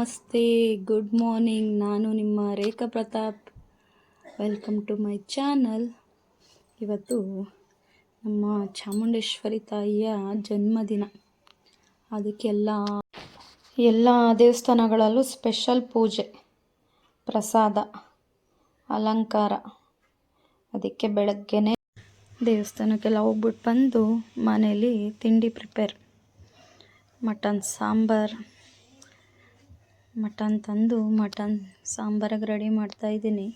ನಮಸ್ತೆ, good morning. ನಾನು ನಿಮ್ಮ Rekha Pratap. Welcome to my channel. ಇವತ್ತು ನಮ್ಮ ಚಾಮುಂಡೇಶ್ವರಿ ತಾಯಿಯ ಜನ್ಮದಿನ. ಅದಕ್ಕೆಲ್ಲ ದೇವಸ್ಥಾನಗಳಲ್ಲೂ ಸ್ಪೆಷಲ್ ಪೂಜೆ, ಪ್ರಸಾದ, ಅಲಂಕಾರ. ಅದಕ್ಕೆ ಬೆಳಗ್ಗೆನೇ ದೇವಸ್ಥಾನಕ್ಕೆಲ್ಲ ಹೋಗ್ಬಿಟ್ಟು ಬಂದು ಮನೇಲಿ ತಿಂಡಿ ಪ್ರಿಪೇರ್. ಮಟನ್ ತಂದು ಮಟನ್ ಸಾಂಬಾರಿಗೆ ರೆಡಿ ಮಾಡ್ತಾಯಿದ್ದೀನಿ.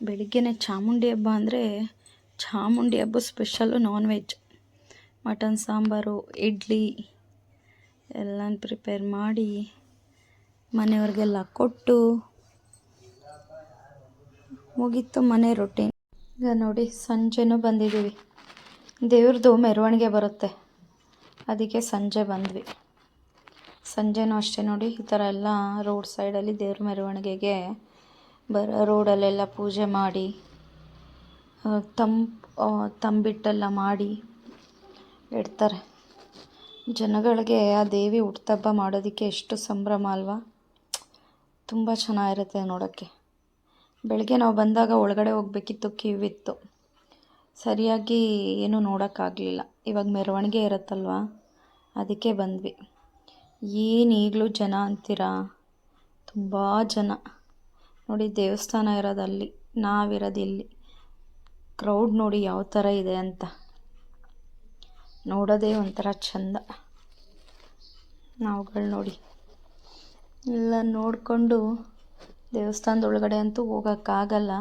ಬೆಳಿಗ್ಗೆನೇ ಚಾಮುಂಡಿ ಹಬ್ಬ ಅಂದರೆ ಚಾಮುಂಡಿ ಹಬ್ಬ special non veg. Mutton sambar, idli ಎಲ್ಲ ಪ್ರಿಪೇರ್ ಮಾಡಿ ಮನೆಯವ್ರಿಗೆಲ್ಲ ಕೊಟ್ಟು ಮುಗೀತು ಮನೆ ರೊಟೀನ್. ಈಗ ನೋಡಿ ಸಂಜೆನೂ ಬಂದಿದ್ದೀವಿ. ದೇವ್ರದ್ದು ಮೆರವಣಿಗೆ ಬರುತ್ತೆ, ಅದಕ್ಕೆ ಸಂಜೆ ಬಂದ್ವಿ. ಸಂಜೆನೂ ಅಷ್ಟೇ ನೋಡಿ, ಈ ಥರ ಎಲ್ಲ ರೋಡ್ ಸೈಡಲ್ಲಿ ದೇವ್ರ ಮೆರವಣಿಗೆಗೆ ರೋಡಲ್ಲೆಲ್ಲ ಪೂಜೆ ಮಾಡಿ ತಂಬಿಟ್ಟೆಲ್ಲ ಮಾಡಿ ಇಡ್ತಾರೆ. ಜನಗಳಿಗೆ ಆ ದೇವಿ ಹುಟ್ಟುಹಬ್ಬ ಮಾಡೋದಕ್ಕೆ ಎಷ್ಟು ಸಂಭ್ರಮ ಅಲ್ವಾ. ತುಂಬ ಚೆನ್ನಾಗಿರುತ್ತೆ ನೋಡೋಕ್ಕೆ. ಬೆಳಗ್ಗೆ ನಾವು ಬಂದಾಗ ಒಳಗಡೆ ಹೋಗ್ಬೇಕಿತ್ತು, ಕ್ಯೂ ಇತ್ತು, ಸರಿಯಾಗಿ ಏನೂ ನೋಡೋಕ್ಕಾಗಲಿಲ್ಲ. ಇವಾಗ ಮೆರವಣಿಗೆ ಇರುತ್ತಲ್ವ, ಅದಕ್ಕೆ ಬಂದ್ವಿ. ಏನು ಈಗಲೂ ಜನ ಅಂತೀರಾ, ತುಂಬ ಜನ ನೋಡಿ. ದೇವಸ್ಥಾನ ಇರೋದಲ್ಲಿ, ನಾವಿರೋದು ಇಲ್ಲಿ. ಕ್ರೌಡ್ ನೋಡಿ ಯಾವ ಥರ ಇದೆ ಅಂತ, ನೋಡೋದೇ ಒಂಥರ ಚೆಂದ. ನಾವುಗಳು ನೋಡಿ ಎಲ್ಲ ನೋಡಿಕೊಂಡು ದೇವಸ್ಥಾನದೊಳಗಡೆ ಅಂತೂ ಹೋಗೋಕ್ಕಾಗಲ್ಲ.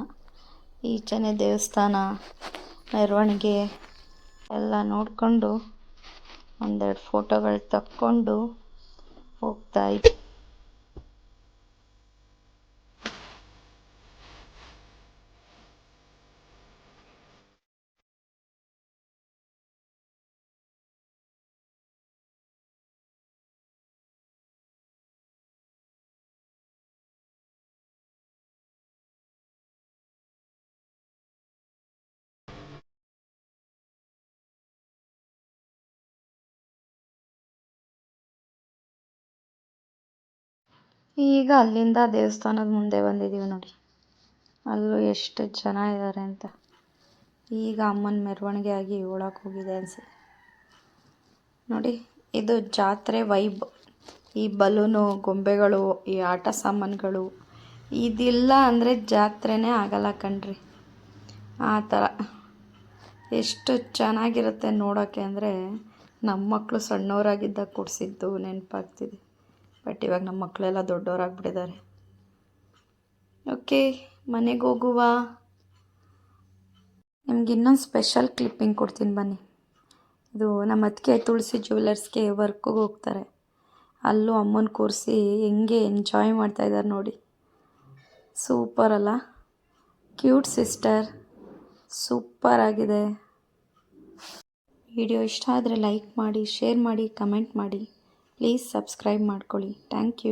ಈಚೆನೇ ದೇವಸ್ಥಾನ, ಮೆರವಣಿಗೆ ಎಲ್ಲ ನೋಡಿಕೊಂಡು ಒಂದೆರಡು ಫೋಟೋಗಳು ತಕ್ಕೊಂಡು ಹೋಗ್ತಾ ಇದ್ವಿ. ಈಗ ಅಲ್ಲಿಂದ ದೇವಸ್ಥಾನದ ಮುಂದೆ ಬಂದಿದ್ದೀವಿ ನೋಡಿ. ಅಲ್ಲೂ ಎಷ್ಟು ಜನ ಇದ್ದಾರೆ ಅಂತ. ಈಗ ಅಮ್ಮನ ಮೆರವಣಿಗೆ ಆಗಿ ಒಳಗೆ ಹೋಗಿದೆ ಅನಿಸುತ್ತೆ ನೋಡಿ. ಇದು ಜಾತ್ರೆ ವೈಬ್. ಈ ಬಲೂನು, ಗೊಂಬೆಗಳು, ಈ ಆಟ ಸಾಮಾನುಗಳು ಇದಿಲ್ಲ ಅಂದರೆ ಜಾತ್ರೆನೇ ಆಗಲ್ಲ ಕಣ್ರಿ. ಆ ಥರ ಎಷ್ಟು ಚೆನ್ನಾಗಿರುತ್ತೆ ನೋಡೋಕ್ಕೆ ಅಂದರೆ, ನಮ್ಮ ಮಕ್ಕಳು ಸಣ್ಣವರಾಗಿದ್ದಾಗ ಕೊಡಿಸಿದ್ದು ನೆನಪಾಗ್ತಿದೆ. ಬಟ್ ಇವಾಗ ನಮ್ಮ ಮಕ್ಕಳೆಲ್ಲ ದೊಡ್ಡವರಾಗ್ಬಿಟ್ಟಿದ್ದಾರೆ. ಓಕೆ, ಮನೆಗೆ ಹೋಗುವ. ನಿಮ್ಗೆ ಇನ್ನೊಂದು ಸ್ಪೆಷಲ್ ಕ್ಲಿಪ್ಪಿಂಗ್ ಕೊಡ್ತೀನಿ ಬನ್ನಿ. ಇದು ನಮ್ಮ ಅತ್ತಿಗೆ ತುಳಸಿ ಜ್ಯುವೆಲರ್ಸ್ಗೆ ವರ್ಕಿಗೆ ಹೋಗ್ತಾರೆ. ಅಲ್ಲೂ ಅಮ್ಮನ ಕೂರಿಸಿ ಹೆಂಗೆ ಎಂಜಾಯ್ ಮಾಡ್ತಾಯಿದ್ದಾರೆ ನೋಡಿ. ಸೂಪರ್ ಅಲ್ಲ, ಕ್ಯೂಟ್ ಸಿಸ್ಟರ್, ಸೂಪರ್ ಆಗಿದೆ. ವಿಡಿಯೋ ಇಷ್ಟ ಆದರೆ ಲೈಕ್ ಮಾಡಿ, ಶೇರ್ ಮಾಡಿ, ಕಮೆಂಟ್ ಮಾಡಿ. ಪ್ಲೀಸ್ ಸಬ್ಸ್ಕ್ರೈಬ್ ಮಾಡ್ಕೊಳ್ಳಿ. Thank you.